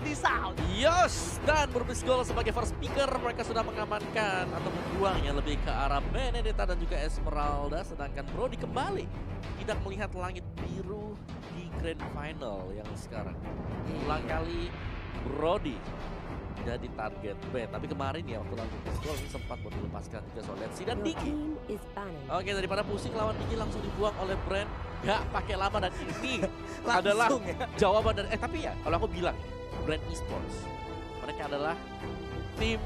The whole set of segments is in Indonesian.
this out. Yes, dan Burmis Gold sebagai first picker mereka sudah mengamankan atau membuangnya lebih ke arah Benedetta dan juga Esmeralda, sedangkan Brody kembali tidak melihat langit biru di Grand Final yang sekarang. Ulang kali Brody jadi target B, tapi kemarin ya waktu langsung Burmis Gold ini sempat buat melepaskan juga Solensi dan Diki. Oke, daripada pusing lawan Diki langsung dibuang oleh Brand, gak pakai lama, dan ini adalah jawaban dari tapi ya kalau aku bilang Brand Esports, mereka adalah tim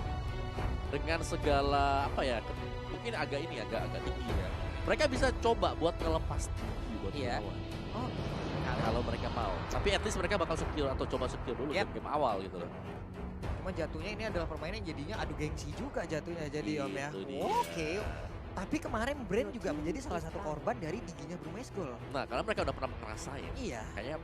dengan segala apa ya, mungkin agak tinggi ya. Mereka bisa coba buat ngelepas tinggi buat lawan. Oh, kalau mereka mau. Tapi at least mereka bakal secure atau coba secure dulu di game awal gitu loh. Cuma jatuhnya ini adalah permainan jadinya adu gengsi juga jatuhnya jadi Om ya. Itu dia. Oke. Tapi kemarin Brand juga menjadi salah satu korban dari giginya Burmis Gold. Nah, karena mereka udah pernah ngerasain. Iya. Kayaknya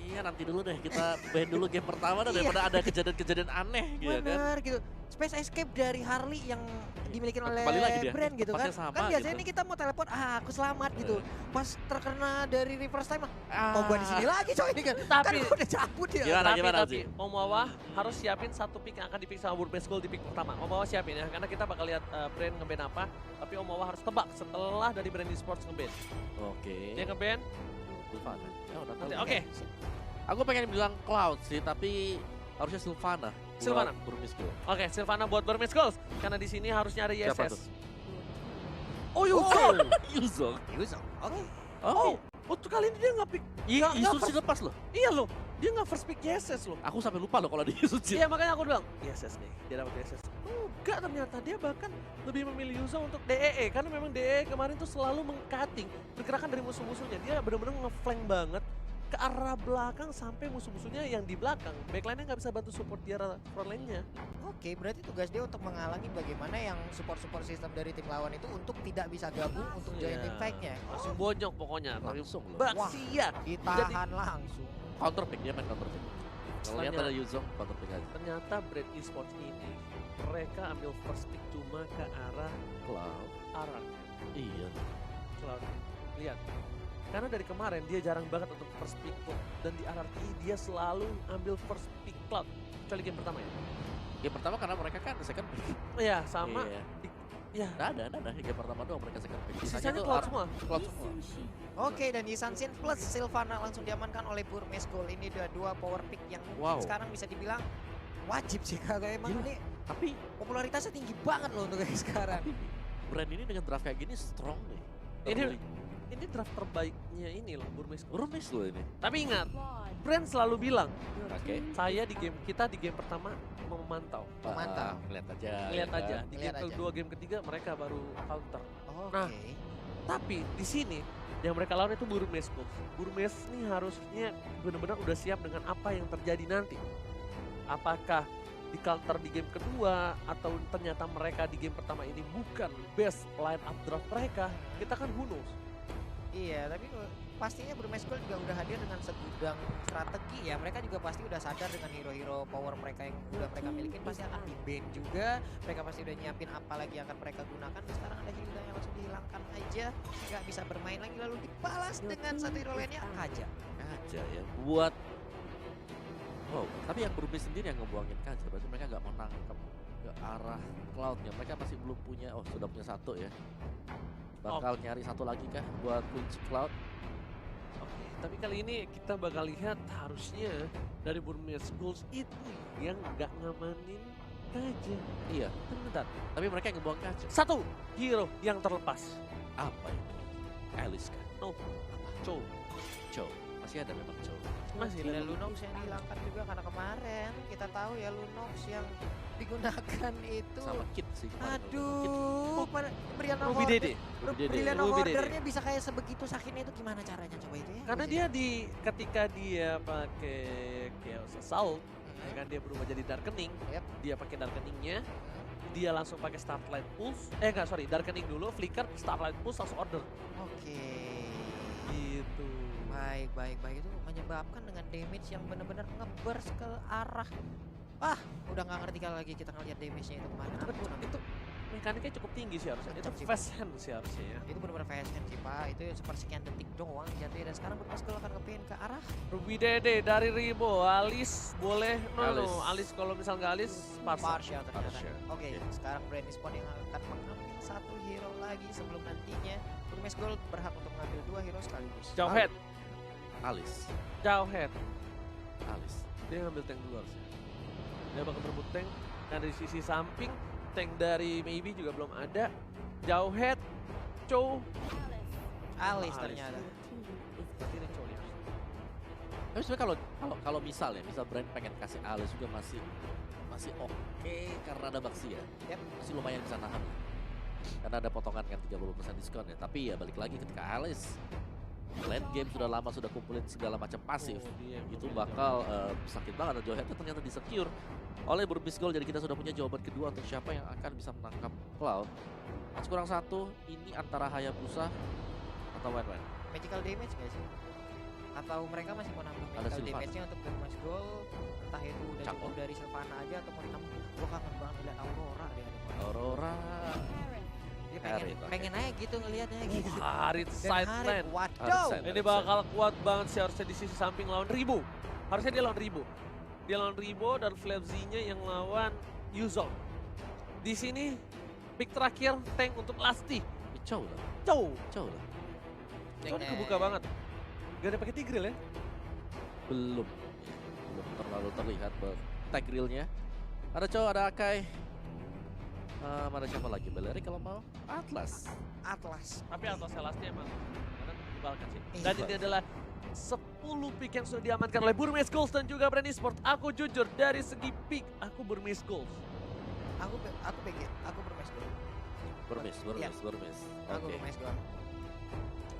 iya nanti dulu deh kita ban dulu game pertama dah, daripada ada kejadian-kejadian aneh gitu kan. Bener gitu. Space escape dari Harley yang dimiliki oleh Kembali lagi dia, Brand gitu kan. tempatnya sama Kan biasanya gitu. ini kita mau telepon, aku selamat gitu. Pas terkena dari reverse time, Oba di sini lagi coy ini kan. Tapi Kan udah cabut ya. Gimana tapi sih? Om Wawa harus siapin satu pick yang akan dipick sama Burmis Gold di pick pertama. Om Wawa siapin ya, karena kita bakal lihat Brand ngeband apa. Tapi Om Wawa harus tebak setelah dari Brand Esports ngeband. Oke. Dia ngeband, Silvana. Ya udah tahu. oke. Aku pengen bilang Cloud sih, tapi harusnya Silvana. buat Silvana. Burmis Gold. Oke, Silvana buat Burmis Gold. Karena di sini harus nyari Siapa tuh? YSS. Oh, Yuzong. Yuzong. Yuzong. Oke. Oh, Untuk kali ini dia nggak pick. iya, nggak Yusuf first- sih lepas loh. Iya loh, dia nggak first pick YSS loh. Aku sampai lupa loh kalau di Yusuf sih. Iya makanya aku bilang YSS nih, dia dapat YSS. Enggak, ternyata dia bahkan lebih memilih Yuzong untuk DEE karena memang DEE kemarin tuh selalu meng-cutting pergerakan dari musuh-musuhnya. Dia benar-benar nge-flank banget ke arah belakang sampai musuh-musuhnya yang di belakang. Backline-nya nggak bisa bantu support dia front lane-nya. Oke, berarti tugas dia untuk menghalangi bagaimana yang support-support sistem dari tim lawan itu untuk tidak bisa gabung untuk join Iya. tim fight-nya. Langsung bonyok pokoknya. Langsung loh. Baxia. Ditahan langsung. Counter pick, dia main counter pick. Kalau lihat ada Yuzong, counter pick aja. Ternyata Brand Esports ini mereka ambil first pick cuma ke arah Cloud. arah Iya. Cloud. Lihat. Karena dari kemarin dia jarang banget untuk first pick Cloud. Dan di RRQ dia selalu ambil first pick Cloud. Kecuali game pertama ya. Game pertama karena mereka kan second pick. Iya sama. Iya. Ya. Nggak ada. Game pertama doang mereka second pick. Sisanya tuh Cloud semua. Cloud semua. Oke, dan Yisan Shin plus Silvana langsung diamankan oleh Burmis Gold. Ini dua power pick yang mungkin Wow. sekarang bisa dibilang wajib sih kalau emang Gila. ini Tapi popularitasnya tinggi banget loh untuk sekarang. brand ini dengan draft kayak gini strong nih. Ini draft terbaiknya ini loh Burmis. Burmis loh ini. Tapi ingat, Brand selalu bilang, Oke. saya di game pertama memantau. Memantau. Lihat aja. Lihat ya aja, kan? di Lihat game aja. kedua, game ketiga mereka baru counter. Oke. Nah. Tapi di sini yang mereka lawan itu Burmes Gold. Burmes ini harusnya benar-benar udah siap dengan apa yang terjadi nanti. Apakah di counter di game kedua atau ternyata mereka di game pertama ini bukan best line up draft mereka, kita kan who knows. Iya, tapi pastinya Burmis Gold juga udah hadir dengan segudang strategi ya. Mereka juga pasti udah sadar dengan hero-hero power mereka yang udah mereka miliki pasti akan di-ban juga. Mereka pasti udah nyiapin apa lagi yang akan mereka gunakan. Dan sekarang ada Hilda yang langsung dihilangkan aja. Nggak bisa bermain lagi lalu dibalas dengan satu hero lainnya Kaja. Kaja ya. Buat wow, tapi yang Burmis sendiri yang ngebuangin Kaja, berarti mereka nggak mau nangkep ke arah Cloud-nya. Mereka masih belum punya, sudah punya satu ya. Bakal nyari satu lagi kah buat kunci Cloud? Oke, tapi kali ini kita bakal lihat harusnya dari Burmes Gold itu yang nggak ngamanin Kaja. Iya, Bentar, tapi mereka yang ngebuang Kaja. satu hero yang terlepas. Apa itu? Alice kah? No, Chow. Chow. Masih ada memang Chow. Masih Ada ada Lunox yang dihilangkan juga karena kemarin kita tahu ya Lunox yang digunakan itu. Sama Kit sih. kemarin. Kit. Aduh, berian Ruby Dede. Brilliant Ruby Dede. ordernya bisa kayak sebegitu sakitnya itu gimana caranya coba itu ya? Karena dia ketika dia pakai Chaos Assault, ya kan dia berubah jadi Darkening. Yap. Dia pakai Darkeningnya, dia langsung pakai Starlight Pulse. Darkening dulu, Flicker, Starlight Pulse langsung order. Oke. Gitu. Baik itu menyebabkan dengan damage yang benar-benar ngeburst ke arah udah nggak ngerti kalau lagi kita ngeliat damage-nya itu kemana. Itu mekaniknya cukup tinggi sih harusnya. Itu Kencang sih, fast hand sih harusnya ya. Itu benar-benar fast hand sih Pak, itu sepersekian detik doang jatuhnya dan sekarang Burmes Gold akan nge-pin ke arah Ruby Dede dari Ribo, Alis boleh, Alis. Alis kalau misal nggak Alis, Parsa. Partial ternyata. Partial. Oke, Oke. sekarang Brand Spawn yang akan mengambil satu hero lagi sebelum nantinya Burmes Gold berhak untuk mengambil 2 hero sekaligus. Jauh head, Alis. jauh head. Alis. Dia ngambil tank dulu harusnya. Dia bakal berebut tank, dan dari sisi samping, tank dari Maybe juga belum ada. Jauh head, Chow. Alis Alis. ternyata. Berarti ini Chow nih harusnya. Tapi sebenarnya kalau misal ya, misal brand pengen kasih Alis juga masih oke karena ada Baxia. Yep. Masih lumayan bisa nahan. Karena ada potongan kan 30% diskon ya. Tapi ya balik lagi ketika Alis late game sudah lama sudah kumpulin segala macam pasif. Oh, dia yang Itu pilih bakal sakit banget. Dan Jawhead ternyata di-secure oleh Burmis Gold. Jadi kita sudah punya jawaban kedua untuk siapa yang akan bisa menangkap Cloud. Mas kurang satu, ini antara Hayabusa atau Wen. Magical damage gak sih? Atau mereka masih mau nambah Ada magical Sylvana. damage-nya untuk Burmes Gold? Entah itu udah Cakep. cukup dari Sylvana aja atau mau ditambah. Gua kangen banget lihat Aurora deh. Aurora. Dia Harith, pengen aja gitu ngelihatnya gitu. Harit Dan side Harith, lane. waduh. Harith Ini bakal kuat banget sih harusnya di sisi samping lawan Ribo. Harusnya dia lawan Ribo. Dia lawan Ribo dan Flapzy-nya yang lawan Yuzong. Di sini pick terakhir tank untuk Lasti. Chow lah. Chow. Ceng, Chow ini kebuka banget. Gak ada pakai Tigreal ya? Belum terlalu terlihat tag reel-nya. Ada Chow, ada Akai. Ada siapa lagi? Beleri kalau mau. Atlas. Atlas. Tapi Atlas Lasti emang kadang menyebalkan sih. Iya. Dan ini adalah 10 pick yang sudah diamankan oleh Burmese Gold dan juga Brand Esport. Aku jujur dari segi pick, aku Burmese Gold. Aku PG, aku Burmes Gold. Burmis. Aku Oke. Burmes Gold.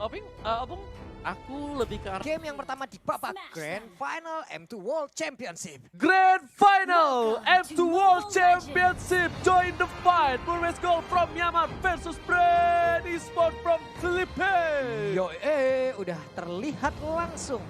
Opung? Aku lebih ke arah Game yang pertama di babak Grand Final M2 World Championship. Grand Final M2 World Championship. Join the fight. Burmese Gold from Myanmar versus Brand Esport from Philippines. Yo, udah terlihat langsung.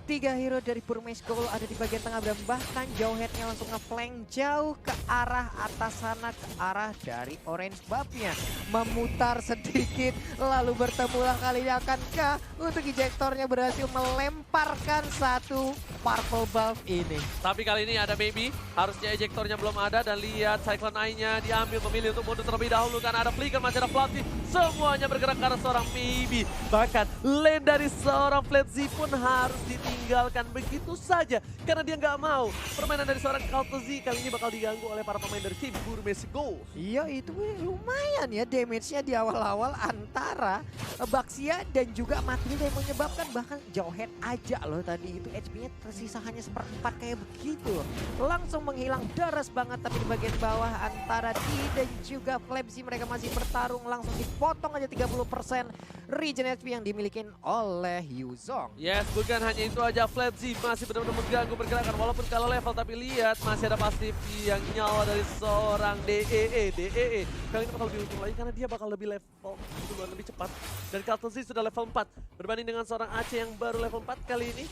3 hero dari Burmese Gold ada di bagian tengah dan bahkan Jawhead-nya langsung nge-flank jauh ke arah atas sana, ke arah dari orange buff-nya. Memutar sedikit lalu bertemulah kali ini akankah untuk ejectornya berhasil melemparkan satu purple buff ini. Tapi kali ini ada Maybe, harusnya ejektornya belum ada dan lihat Cyclone Eye-nya diambil, memilih untuk mundur terlebih dahulu karena ada Flicker, masih ada Fluffy. Semuanya bergerak ke arah seorang Maybe. Bahkan lane dari seorang Flatzy pun harus ditinggalkan begitu saja karena dia nggak mau permainan dari seorang Kaltzy kali ini bakal diganggu oleh para pemain dari tim Burmese Gold. Iya itu lumayan ya damage-nya di awal-awal antara Baxia dan juga Matilda yang menyebabkan bahkan Jawhead aja loh tadi itu HP-nya tersisa hanya 1/4 kayak begitu. Langsung menghilang deras banget tapi di bagian bawah antara T dan juga Flapzy mereka masih bertarung langsung dipotong aja 30% regen HP yang dimiliki oleh Yuzong. Yes, bukan hanya itu aja, Flapzy masih benar-benar mengganggu pergerakan walaupun kalah level, tapi lihat masih ada pasif yang nyawa dari seorang DEE. Kali ini bakal lebih untung lagi karena dia bakal lebih level duluan, lebih cepat. Dan Kaltzy sudah level 4 berbanding dengan seorang Aceh yang baru level 4 kali ini.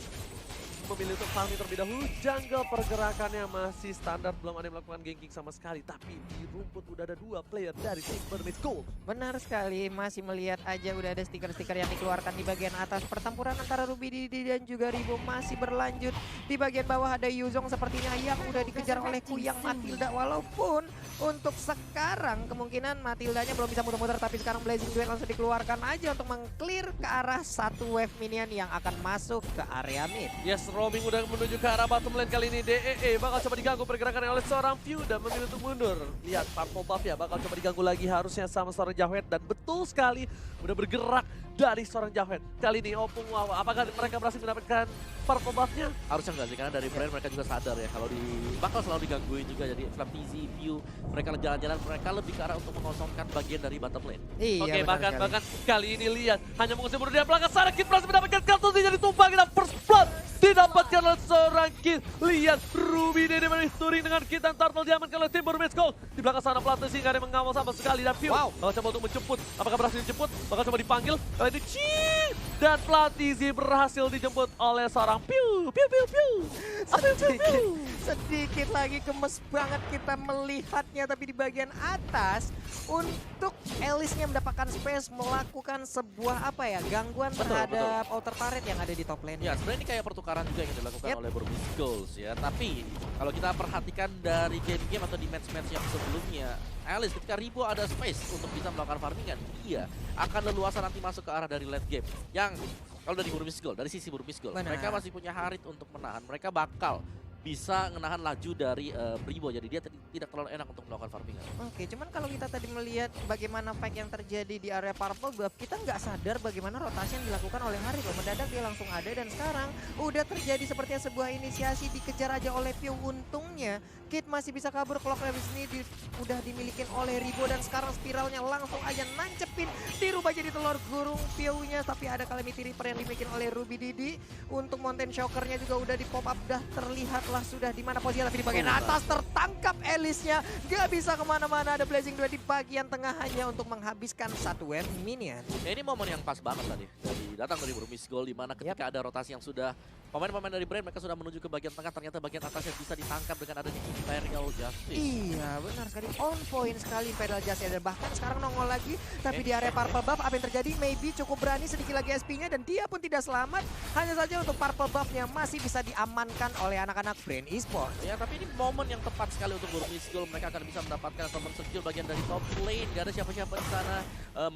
Memilih untuk farming terlebih dahulu, jungle pergerakannya masih standar, belum ada yang melakukan ganking sama sekali. Tapi di rumput udah ada 2 player dari tim Burmese Gold. Benar sekali, masih melihat aja udah ada stiker-stiker yang dikeluarkan di bagian atas. Pertempuran antara Ruby Didi dan juga Ribo masih berlanjut. Di bagian bawah ada Yuzong sepertinya yang udah dikejar oleh Kuyang Matilda. Walaupun untuk sekarang kemungkinan Matildanya belum bisa muter-muter. Tapi sekarang Blazing Duel langsung dikeluarkan aja untuk meng-clear ke arah satu wave minion yang akan masuk ke area mid. Yes, roaming udah menuju ke arah bottom lane kali ini. DEE bakal coba diganggu pergerakan oleh seorang View dan memilih untuk mundur. Lihat purple buff ya bakal coba diganggu lagi harusnya sama seorang Jawhead. Dan betul sekali udah bergerak dari seorang Jawhead. Kali ini Opung wow, apakah mereka berhasil mendapatkan purple buff-nya? harusnya enggak sih karena dari brand mereka juga sadar ya kalau bakal selalu digangguin juga. Jadi Flapzy, View, mereka jalan-jalan, mereka lebih ke arah untuk mengosongkan bagian dari bottom lane. Iya, Oke, benar bahkan kali ini lihat hanya mengusir mundur dia belakang sana. Kid berhasil mendapatkan kartu jadi tumpah kita first blood didapatkan oleh seorang Kid. Lihat Ruby Dede touring dengan Kid dan Turtle diamankan oleh tim Burmese Gold. Di belakang sana Platinum nggak ada yang mengawal sama sekali dan View bakal coba untuk menjemput. Apakah berhasil dijemput? Bakal coba dipanggil. Kali ini Dan Platizi berhasil dijemput oleh seorang piu. Sedikit lagi gemes banget kita melihatnya, tapi di bagian atas untuk Elisnya mendapatkan space melakukan sebuah gangguan Betul, terhadap outer turret yang ada di top lane. Ya, sebenarnya ini kayak pertukaran juga yang dilakukan oleh Burmese Goals ya. Tapi kalau kita perhatikan dari game-game atau di match-match yang sebelumnya, Alice ketika Ribo ada space untuk bisa melakukan farmingan, dia akan leluasa nanti masuk ke arah dari late game. Yang kalau dari Burmese Goals, dari sisi Burmese Goals, Benar. mereka masih punya Harit untuk menahan. Mereka bakal bisa menahan laju dari Bribo, jadi dia tidak terlalu enak untuk melakukan farmingan. Oke, cuman kalau kita tadi melihat bagaimana fight yang terjadi di area Purple Buff, kita nggak sadar bagaimana rotasi yang dilakukan oleh Harit loh. Mendadak dia langsung ada dan sekarang udah terjadi sepertinya sebuah inisiasi dikejar aja oleh Piu. Untungnya Kid masih bisa kabur, Clock Levis ini udah dimiliki oleh Ribo dan sekarang spiralnya langsung aja nancepin, dirubah jadi telur gurung Piu-nya. Tapi ada Calamity Reaper yang dimiliki oleh Ruby Didi. Untuk Mountain Shocker-nya juga udah di pop up, dah terlihat lah sudah di mana posisinya, tapi di bagian atas tertangkap Elisnya. Gak bisa kemana-mana, ada Blazing 2 di bagian tengah hanya untuk menghabiskan satu wave minion. Ya, ini momen yang pas banget tadi datang dari Burmese Goals, di mana ketika ada rotasi yang sudah pemain-pemain dari brand, mereka sudah menuju ke bagian tengah, ternyata bagian atas yang bisa ditangkap dengan adanya Imperial Justice. Iya benar sekali, on point sekali Imperial Justice, dan bahkan sekarang nongol lagi tapi di area Purple Buff apa yang terjadi, maybe cukup berani sedikit lagi SP-nya dan dia pun tidak selamat. Hanya saja untuk Purple Buff-nya masih bisa diamankan oleh anak-anak brand esports. Ya, tapi ini momen yang tepat sekali untuk Burmese Goals. Mereka akan bisa mendapatkan atau men-secure bagian dari top lane. Gak ada siapa-siapa di sana.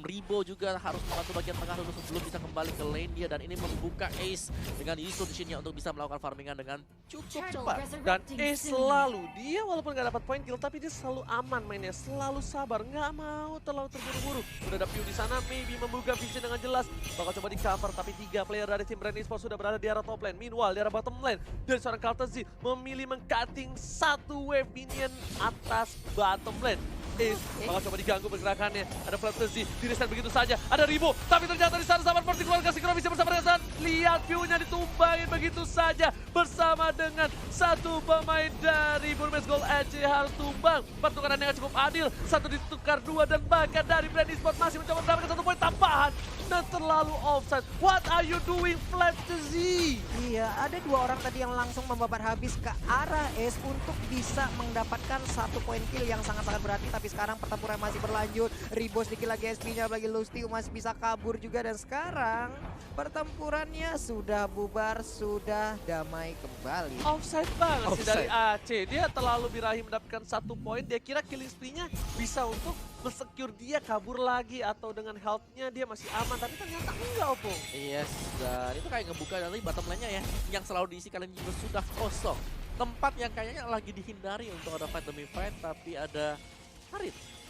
Ribo juga harus membantu bagian tengah dulu sebelum bisa kembali ke lane dia, dan ini membuka Ace dengan Yusuf di sini untuk bisa melakukan farmingan dengan cukup cepat. Dan Ace selalu, dia walaupun gak dapat point kill, tapi dia selalu aman mainnya, selalu sabar, nggak mau terlalu terburu-buru. Udah ada Piu di sana, maybe membuka vision dengan jelas, bakal coba di cover, tapi 3 player dari tim Brand Esports sudah berada di arah top lane. Meanwhile, di arah bottom lane, dari seorang Kaltezi memilih meng-cutting satu wave minion atas bottom lane. Ace bakal coba diganggu pergerakannya. Ada Flaptezi, direset begitu saja. Ada Ribo, tapi ternyata di sana sahabat Porti keluarga Sikro bisa bersama dengan lihat view-nya ditumbangin begitu saja bersama dengan satu pemain dari Burmese Goals. EC harus tumbang. Pertukaran yang cukup adil, satu ditukar dua, dan bahkan dari Brand Esports masih mencoba mendapatkan satu poin tambahan dan terlalu offside. What are you doing, Flaptezi? Iya, ada 2 orang tadi yang langsung membabat habis ke arah Ace untuk bisa mendapatkan 1 poin kill yang sangat-sangat berarti. Tapi sekarang pertempuran masih berlanjut. Ribo sedikit lagi SP-nya, bagi Lustiu masih bisa kabur juga. Dan sekarang pertempurannya sudah bubar, sudah damai kembali. Offside banget sih dari Offside. AC. Dia terlalu birahi mendapatkan 1 poin. Dia kira killing spree-nya bisa untuk men-secure dia kabur lagi, atau dengan health-nya dia masih aman. Tapi ternyata enggak, Opung. Yes, dan itu kayak ngebuka dari bottom lane-nya ya, yang selalu diisi kalian juga sudah kosong. Tempat yang kayaknya lagi dihindari untuk ada fight demi fight, tapi ada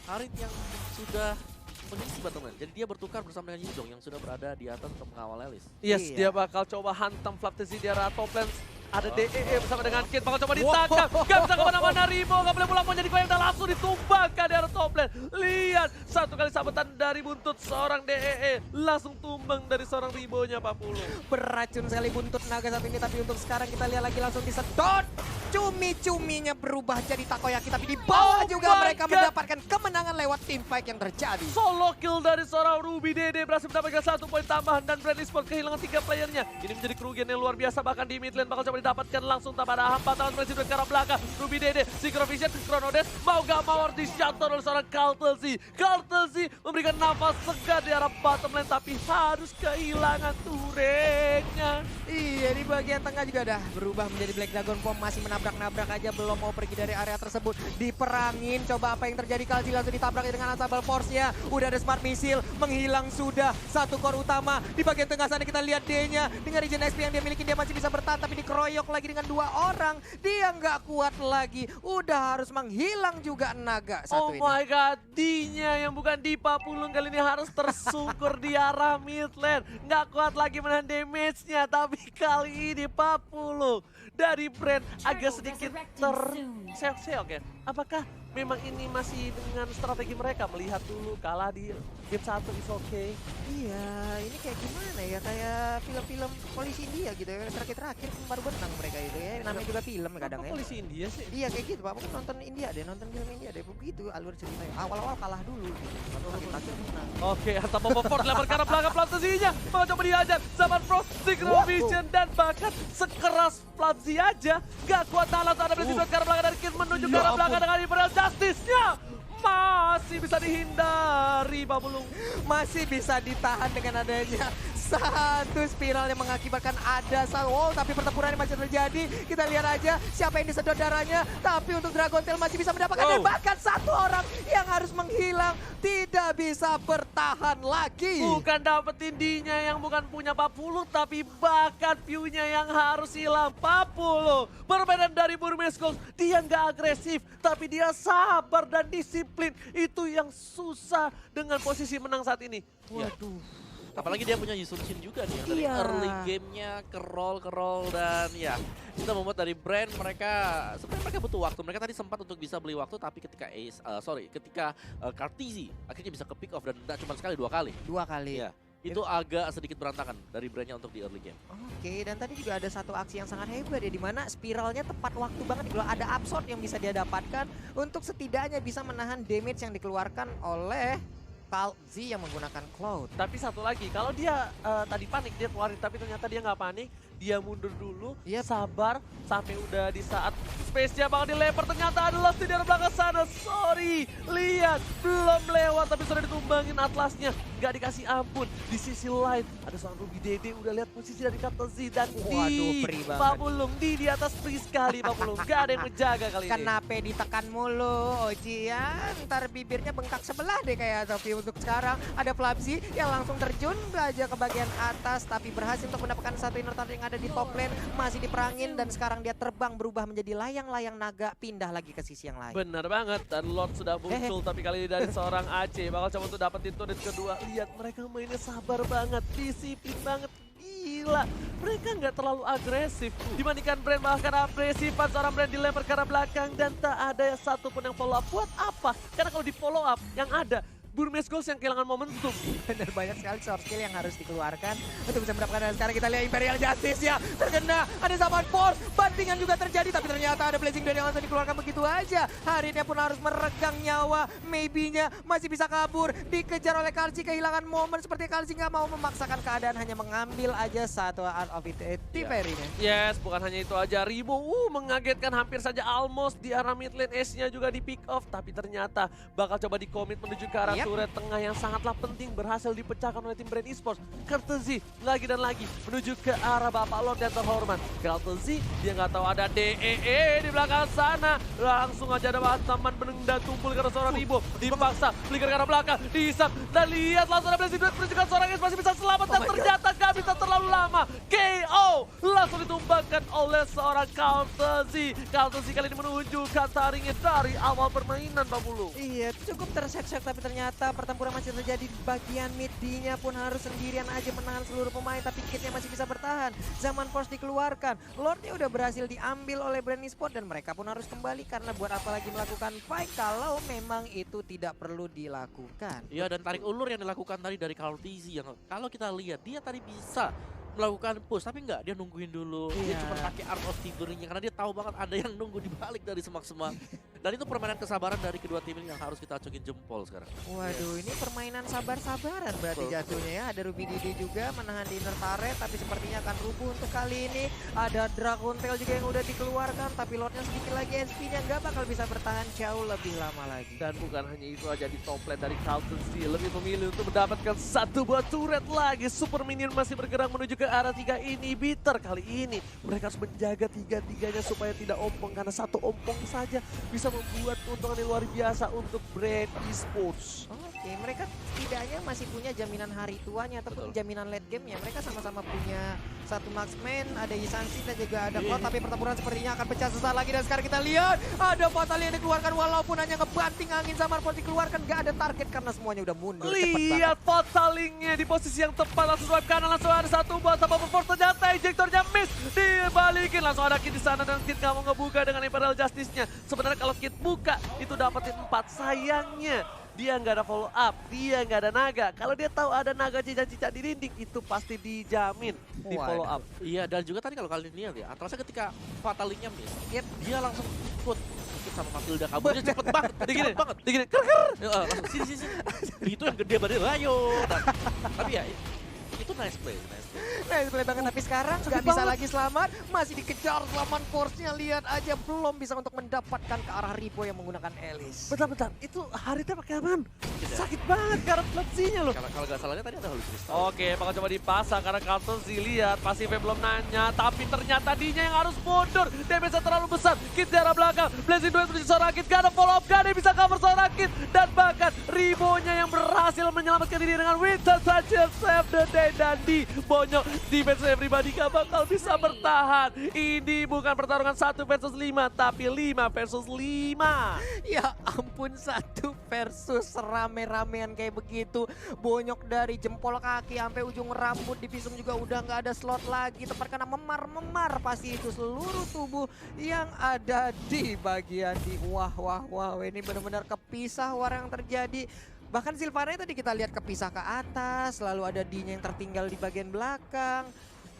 Harit yang sudah mengisi bottom lane. Jadi dia bertukar bersama dengan Yudong yang sudah berada di atas untuk mengawal Elis. Yes, Iya. dia bakal coba hantam Flaptezi di arah top lane. Ada DEE bersama dengan Kid, bakal coba ditangkap. Gak bisa kemana-mana, Ribo gak boleh pulang, mau jadi goyang dan langsung ditumbangkan di arah top lane. Lihat, 1 kali sabetan dari buntut seorang DEE, langsung tumbang dari seorang Ribonya 40. Beracun sekali buntut naga satu ini, tapi untuk sekarang kita lihat lagi langsung disedot. Cumi-cuminya berubah jadi takoyaki, tapi di bawah Oh juga my mereka God. mendapatkan kemenangan lewat team fight yang terjadi. Solo kill dari seorang Ruby Dede berhasil mendapatkan 1 poin tambahan, dan Brand Esports kehilangan 3 playernya. Ini menjadi kerugian yang luar biasa, bahkan di mid lane bakal coba didapatkan langsung tanpa ada hambatan. Presiden ke arah belakang, Ruby Dede, Synchro Vision, Chronodes, mau gak mau harus di-shutdown oleh seorang Kaltezi. Kaltezi memberikan nafas segar di arah bottom lane, tapi harus kehilangan turretnya. Iya, di bagian tengah juga dah berubah menjadi Black Dragon Bomb, masih menabrak-nabrak aja, belum mau pergi dari area tersebut. Diperangin, coba apa yang terjadi, Kalzi langsung ditabrak dengan Unstoppable Force-nya. Udah ada Smart Missile, menghilang sudah satu core utama. Di bagian tengah sana kita lihat D-nya, dengan regen XP yang dia miliki, dia masih bisa bertahan, tapi dikeroyok lagi dengan 2 orang. Dia nggak kuat lagi, udah harus menghilang juga naga Oh satu ini. my god, D-nya yang bukan Dipa Pulung kali ini harus tersungkur di arah mid lane. Nggak kuat lagi menahan damage-nya, tapi kali ini Papulung dari Brand agak sedikit terseok-seok ya. Apakah memang ini masih dengan strategi mereka melihat dulu kalah di game 1 is okay. Iya, ini kayak gimana ya, kayak film-film polisi India gitu ya, terakhir-terakhir baru benang mereka itu ya, namanya juga film kadang Apa ya. polisi India sih? Iya kayak gitu Pak, mungkin nonton India deh, nonton film India deh, begitu alur ceritanya. Awal-awal kalah dulu gitu, baru akhir-akhir menang. Oke, Harta Popoport lempar ke arah belakang Platzinya. Mau coba dihajar. Zaman Frost, Vision dan bahkan sekeras Platzi aja. Gak kuat tahan langsung ada Blazing Blade ke arah belakang dari Kid menuju ke arah belakang dengan Imperial Justice-nya. Masih bisa dihindari Pak Bulung. Masih bisa ditahan dengan adanya satu spiral yang mengakibatkan ada tapi pertempuran masih terjadi. Kita lihat aja siapa yang disedot darahnya, tapi untuk Dragon Tail masih bisa mendapatkan dan bahkan satu orang yang harus menghilang tidak bisa bertahan lagi. Bukan dapetin D-nya yang bukan punya Papulu, tapi bahkan view-nya yang harus hilang. Papulu berbeda dari Burmeskos, dia nggak agresif, tapi dia sabar dan disiplin. Itu yang susah dengan posisi menang saat ini. Waduh. Apalagi dia punya Yusun Shin juga nih yang dari early gamenya ke roll dan ya kita membuat dari brand mereka sebenarnya mereka butuh waktu. Mereka tadi sempat untuk bisa beli waktu tapi ketika Kartizi akhirnya bisa ke pick off dan tidak cuma sekali, 2 kali. 2 kali. Ya, itu agak sedikit berantakan dari brandnya untuk di early game. Oke, dan tadi juga ada satu aksi yang sangat hebat ya, dimana spiralnya tepat waktu banget. Kalau ada absorb yang bisa dia dapatkan untuk setidaknya bisa menahan damage yang dikeluarkan oleh Kalzi yang menggunakan Cloud. Tapi satu lagi, kalau dia tadi panik, dia keluarin, tapi ternyata dia nggak panik. Dia mundur dulu, sabar, sampai udah di saat space-nya bakal dilempar. Ternyata adalah di belakang sana. Sorry, lihat, belum lewat, tapi sudah ditumbangin Atlasnya. Nggak dikasih ampun. Di sisi lain, ada seorang Ruby Dede, udah lihat posisi dari Captain Z. Dan Pak Bulung, di atas free sekali Pak Bulung. Nggak ada yang menjaga kali ini. Kenapa ditekan mulu, Oji ya? Ntar bibirnya bengkak sebelah deh kayak tapi untuk sekarang ada Flabzi yang langsung terjun aja ke bagian atas, tapi berhasil untuk mendapatkan satu inner turret yang ada di top lane, masih diperangin dan sekarang dia terbang berubah menjadi layang-layang naga, pindah lagi ke sisi yang lain. Bener banget, dan Lord sudah muncul tapi kali ini dari seorang Aceh bakal coba untuk dapetin turret kedua. Lihat mereka mainnya sabar banget, disiplin banget. Gila, mereka nggak terlalu agresif dibandingkan brand, bahkan agresifan seorang brand dilempar ke arah belakang dan tak ada satupun yang follow up. Buat apa? Karena kalau di follow up yang ada Burmeskos yang kehilangan momentum. Bener, banyak sekali short skill yang harus dikeluarkan untuk bisa mendapatkan. Dan sekarang kita lihat Imperial Justice ya terkena, ada Zaman Force, bantingan juga terjadi, tapi ternyata ada Blazing Blade yang langsung dikeluarkan begitu aja. Harinnya pun harus meregang nyawa, maybe-nya masih bisa kabur, dikejar oleh Kalzi, kehilangan momen seperti Kalzi nggak mau memaksakan keadaan, hanya mengambil aja satu Art of Tiferi-nya. Yes, bukan hanya itu aja, Ribo mengagetkan hampir saja almost di arah mid lane, Ace-nya juga di pick off, tapi ternyata bakal coba di-commit menuju ke arah turret tengah yang sangatlah penting, berhasil dipecahkan oleh tim Brand Esports. Kartezi lagi dan lagi menuju ke arah Bapak Lord yang terhormat. Kartezi dia nggak tahu ada DEE di belakang sana, langsung aja ada teman benda tumpul karena seorang Ribo dipaksa flicker ke arah belakang, dihisap dan lihat langsung ada Blazing Blade menunjukkan seorang Ace masih bisa selamat dan ternyata nggak bisa terlalu lama. KO langsung ditumbangkan oleh seorang Kartezi. Kartezi kali ini menunjukkan taringnya dari awal permainan Pak Bulu. Iya, cukup tersek-sek tapi ternyata pertempuran masih terjadi di bagian mid. D-nya pun harus sendirian aja menahan seluruh pemain, tapi kitnya masih bisa bertahan. Zaman Force dikeluarkan, Lordnya udah berhasil diambil oleh Brand Esports dan mereka pun harus kembali karena buat apa lagi melakukan fight kalau memang itu tidak perlu dilakukan. Iya, dan tarik ulur yang dilakukan tadi dari Kartizi yang kalau kita lihat dia tadi bisa melakukan push, tapi enggak, dia nungguin dulu. Dia cuma pakai Art of Tiferi-nya karena dia tahu banget ada yang nunggu di balik dari semak-semak. Dan itu permainan kesabaran dari kedua tim ini yang harus kita acungin jempol sekarang. Waduh, ini permainan sabar-sabaran berarti jatuhnya ya. Ada Ruby Didi juga menahan di inner turret, tapi sepertinya akan rubuh untuk kali ini. Ada Dragon Tail juga yang udah dikeluarkan, tapi Lordnya sedikit lagi SP-nya nggak bakal bisa bertahan jauh lebih lama lagi. Dan bukan hanya itu aja, di top lane dari Kartezi lebih memilih untuk mendapatkan satu buah turret lagi. Super Minion masih bergerak menuju ke arah 3 inhibitor. Kali ini mereka harus menjaga tiga-tiganya supaya tidak ompong, karena satu ompong saja bisa membuat keuntungan yang luar biasa untuk Brand Esports. Oke, Oke, mereka setidaknya masih punya jaminan hari tuanya ataupun Betul. jaminan late game-nya. Mereka sama-sama punya satu marksman, ada Yisansi dan juga ada Cloud, tapi pertempuran sepertinya akan pecah sesaat lagi. Dan sekarang kita lihat ada Fatal yang dikeluarkan walaupun hanya ngebanting angin sama Marpol dikeluarkan, gak ada target karena semuanya udah mundur. Cepet banget. Lihat Fatalingnya di posisi yang tepat, langsung swipe kanan, langsung ada satu buat sama Force, ternyata ejectornya miss, dibalikin langsung ada Kid di sana dan Kid nggak mau ngebuka dengan Imperial Justice-nya. Sebenarnya kalau Kid buka itu dapetin 4, sayangnya dia nggak ada follow up, dia nggak ada naga. Kalau dia tahu ada naga cicak-cicak di dinding, itu pasti dijamin di follow up. Iya, dan juga tadi kalau kalian lihat ya, Atrasnya ketika Fatalingnya miss, Yep. dia langsung ikut sama Matilda kaburnya cepet banget, cepet banget. Digini, ker. Langsung sini. Itu yang gede banget, ayo. Tapi ya, itu nice play. Nice play banget, tapi sekarang nggak bisa lagi selamat, masih dikejar selaman Force-nya. Lihat aja belum bisa untuk mendapatkan ke arah Ripo yang menggunakan Elis. Bentar, itu Haritnya pakai apaan? Sakit banget karena flexinya loh. Kalau nggak salahnya tadi ada Holy Crystal. Oke, bakal coba dipasang karena Carlton sih lihat pasifnya belum nanya, tapi ternyata Dinya yang harus mundur. Damage terlalu besar. Kid di arah belakang. Blazing Duet menuju seorang Kid, gak ada follow up, gak ada yang bisa cover seorang Kid. Dan bahkan Ribonya yang berhasil menyelamatkan diri dengan Winter Touch save the day, dan di bonyok defense everybody gak bakal bisa bertahan. Ini bukan pertarungan 1 versus 5, tapi 5 versus 5. Ya ampun, 1 versus rame-ramean kayak begitu. Bonyok dari jempol kaki sampai ujung rambut, di visum juga udah nggak ada slot lagi. Tepat karena memar-memar pasti itu seluruh tubuh yang ada di bagian di wah. Ini benar-benar kepisah war yang terjadi. Bahkan Sylvania tadi kita lihat kepisah ke atas, lalu ada D-nya yang tertinggal di bagian belakang.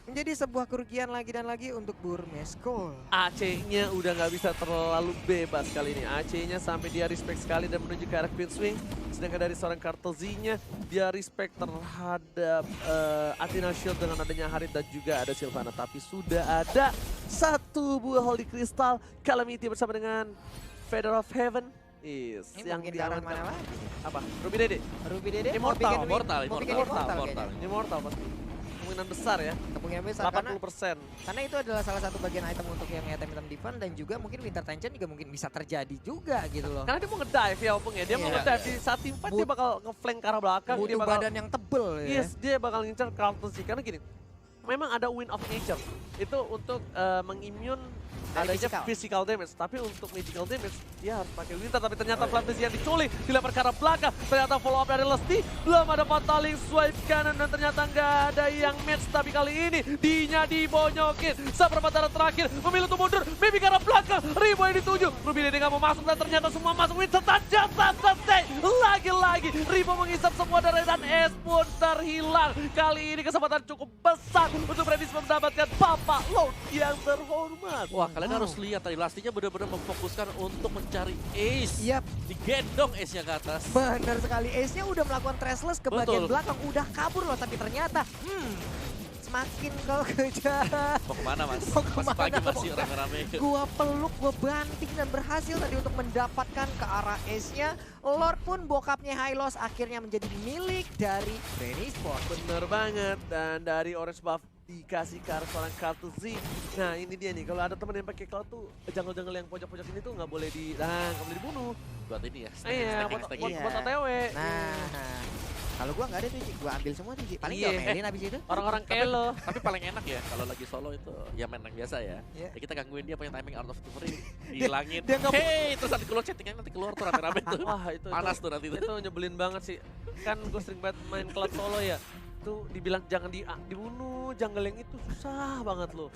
Menjadi sebuah kerugian lagi dan lagi untuk Burmeskol. AC-nya udah nggak bisa terlalu bebas kali ini. AC-nya sampai dia respect sekali dan menuju ke arah Queen Swing. Sedangkan dari seorang Kartelzy-nya, dia respect terhadap Athena Shield dengan adanya Harit dan juga ada Sylvana. Tapi sudah ada satu buah Holy Crystal Calamity bersama dengan Feather of Heaven. Ini yang di arah mana lagi? Apa? Ruby Dede? Ruby Dede? Immortal, mau bikin Immortal kayaknya. Immortal pasti. Kemungkinan besar ya. Kemungkinan besar 80%. karena itu adalah salah satu bagian item untuk yang item-item defense, dan juga mungkin Winter Tension juga mungkin bisa terjadi juga gitu loh. Karena dia mau ngedive ya Opung ya. Dia mau Iya. ngedive di saat team fight, dia bakal ngeflank ke arah belakang. Dia Butuh bakal, badan yang tebel ya. yes, dia bakal ngincar Kartelzy. Karena gini, memang ada Wind of Nature. Itu untuk mengimmune Dari adanya physical damage, tapi untuk magical damage dia harus pakai Winter. Tapi ternyata Flambezy yang diculik, dilempar ke arah belakang. Ternyata follow up dari Lesti, belum ada Fataling, swipe kanan dan ternyata nggak ada yang match. Tapi kali ini Dinya dibonyokin. Seperempat terakhir memilih untuk mundur, maybe ke arah belakang. Ribo yang dituju, Ruby Dede nggak mau masuk dan ternyata semua masuk. Winter ternyata selesai. Lagi-lagi Ribo menghisap semua darah dan es pun terhilang. Kali ini kesempatan cukup besar untuk Predis mendapatkan Papa Lord yang terhormat. Wah, kalian harus lihat tadi Lastinya benar-benar memfokuskan untuk mencari ace. Yap, Digendong ace-nya ke atas. benar sekali. Ace-nya udah melakukan trashless ke bagian Betul. belakang, udah kabur loh, tapi ternyata semakin kau kejar. Mau kemana mas? Mau Masih kemana? pagi masih rame-rame. Gua peluk, gua banting dan berhasil tadi untuk mendapatkan ke arah ace-nya. Lord pun bokapnya Hylos akhirnya menjadi milik dari Benny Sport. Bener banget, dan dari orange buff dikasih ke arah seorang Kartelzy. Nah ini dia nih, kalau ada temen yang pakai cloud tuh, jungle-jungle yang pojok-pojok ini tuh nggak boleh nggak boleh dibunuh. Buat ini ya. Iya, buat OTW. Nah, kalau gua nggak ada tuh, Ci. Gua ambil semua tuh, Ci. Paling Iya. diomelin abis itu. Orang-orang kayak lo. Tapi paling enak ya kalau lagi solo itu ya main yang biasa ya. Iya. Ya kita gangguin dia punya timing out of the frame. Hilangin. dia nggak- Hey, terus nanti keluar chattingan nanti keluar tuh rame-rame tuh. Wah itu Panas tuh nanti tuh. Itu nyebelin banget sih. Kan gue sering banget main cloud solo ya. Tuh dibilang jangan dibunuh, jungle yang itu susah banget loh.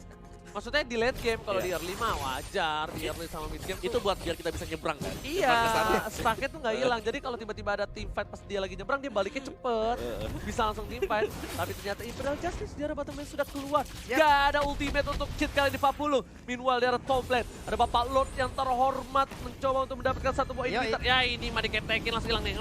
Maksudnya di late game, kalau di Iya. early mah wajar, di early sama mid game Itu buat biar kita bisa nyebrang kan. iya, Nyebrang ke sana. stucknya tuh nggak hilang. Jadi kalau tiba-tiba ada team fight pas dia lagi nyebrang, dia baliknya cepet. Bisa langsung team fight. Tapi ternyata Imperial Justice di arah bottom lane sudah keluar. Gak ada ultimate untuk Kid kali di 40. Meanwhile di arah top lane, ada Bapak Lord yang terhormat mencoba untuk mendapatkan satu buah Yoi. inhibitor. Ya ini mah diketekin langsung hilang nih.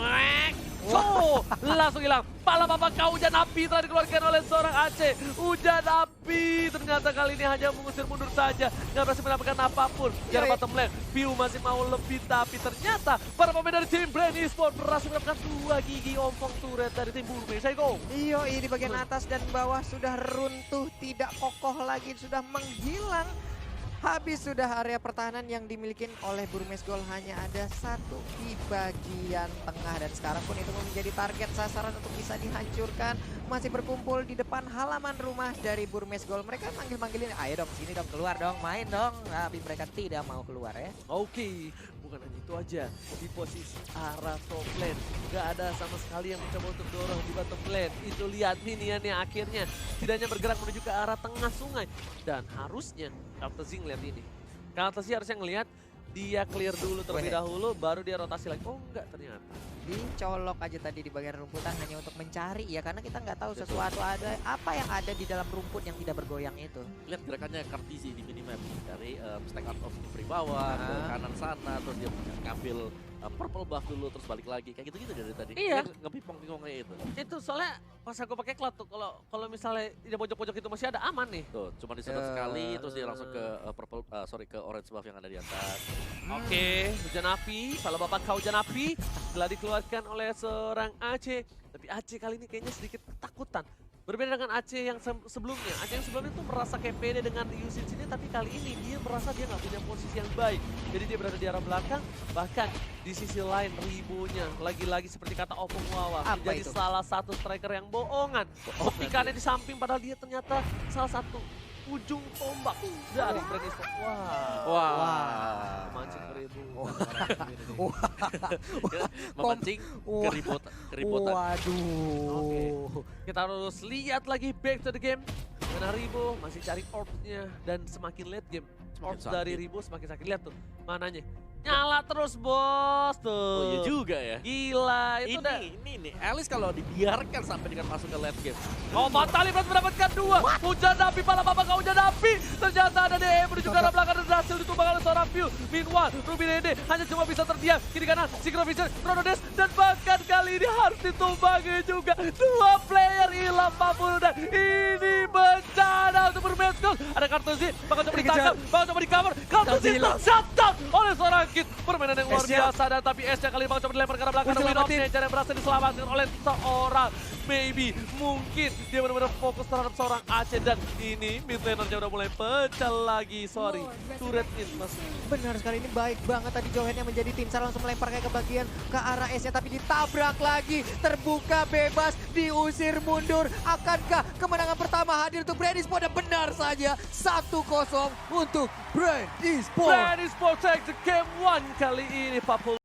So, langsung hilang. Pala Bapak kau hujan api telah dikeluarkan oleh seorang Aceh. Hujan api ternyata kali ini hanya mengusir mundur saja. Nggak berhasil mendapatkan apapun. Di arah bottom lane, Piu masih mau lebih, tapi ternyata para pemain dari tim Brand Esport berhasil mendapatkan 2 gigi ompong turret dari tim Burmese. Saya go. Iyo, di bagian atas dan bawah sudah runtuh, tidak kokoh lagi, sudah menghilang. Habis sudah area pertahanan yang dimiliki oleh Burmes Gol hanya ada satu di bagian tengah dan sekarang pun itu menjadi target sasaran untuk bisa dihancurkan. Masih berkumpul di depan halaman rumah dari Burmes Gol. Mereka manggil-manggilin, ayo dong sini dong, keluar dong, main dong. Tapi mereka tidak mau keluar ya. Oke, bukan hanya itu aja. Di posisi arah top lane, nggak ada sama sekali yang mencoba untuk dorong di bottom lane. Itu lihat minionnya akhirnya setidaknya bergerak menuju ke arah tengah sungai. Dan harusnya Kaltezi ngeliat ini. Kaltezi harusnya ngelihat dia clear dulu terlebih dahulu, baru dia rotasi lagi. Oh enggak, ternyata Dicolok aja tadi di bagian rumputan hanya untuk mencari ya, karena kita nggak tahu sesuatu ada apa yang ada di dalam rumput yang tidak bergoyang itu. Lihat gerakannya Kartizi di minimap dari stack out of di bawah ke kanan sana, terus dia ngambil purple buff dulu terus balik lagi kayak gitu-gitu dari tadi. Iya. Dia ngepipong-pipongnya itu. itu soalnya pas aku pakai cloud tuh, kalau misalnya di pojok-pojok itu masih ada aman nih. Tuh, cuma disedot sekali terus dia langsung ke ke orange buff yang ada di atas. Oke, hujan api, kalau bapak kau hujan api telah dikeluarkan oleh seorang Aceh. Tapi Aceh kali ini kayaknya sedikit ketakutan. Berbeda dengan Aceh yang sebelumnya. Aceh yang sebelumnya tuh merasa kayak pede dengan usage ini, tapi kali ini dia merasa dia nggak punya posisi yang baik. Jadi dia berada di arah belakang, bahkan di sisi lain Ribonya lagi-lagi seperti kata Opung Wawa menjadi salah satu striker yang bohongan. Petikannya di samping padahal dia ternyata salah satu ujung tombak dari Brand Esports. Wah. Memancing Ribo. Memancing keributan. Waduh. Kita harus lihat lagi back to the game. Mana Ribo masih cari orbs-nya dan semakin late game. Orbs dari Ribo semakin sakit. Lihat tuh mananya. Nyala terus bos tuh. Oh iya juga ya. Gila itu udah. Ini Alice kalau dibiarkan sampai dengan masuk ke late game. Oh Fatali mendapatkan dua. Hujan api pala bapak kau hujan api. Ternyata ada DE menuju ke arah belakang dan berhasil ditumbang oleh seorang View. Meanwhile Ruby Dede hanya cuma bisa terdiam. Kiri kanan Synchrovision, Chronodes dan bahkan kali ini harus ditumbangi juga. Dua player hilang Papuru dan ini bencana untuk Burmes Gol. Ada Kartuzi, bakal coba ditangkap, bakal coba di cover. Kartuzi tershutdown oleh seorang Kid. Permainan yang luar biasa dan tapi S-nya kali ini bakal coba dilempar ke arah belakang. Winopsnya yang berhasil diselamatkan oleh seorang Baby. Mungkin dia benar-benar fokus terhadap seorang Aceh dan ini mid lanernya udah mulai pecah lagi. Sorry, turret in mas. Benar sekali, ini baik banget tadi Johan yang menjadi tim SAR langsung melempar kayak ke bagian ke arah S-nya, tapi ditabrak lagi, terbuka bebas, diusir mundur. Akankah kemenangan pertama hadir untuk Brand Esports? Dan benar saja 1-0 untuk Brand Esports. Brand Esports take the game 1 kali ini Papul.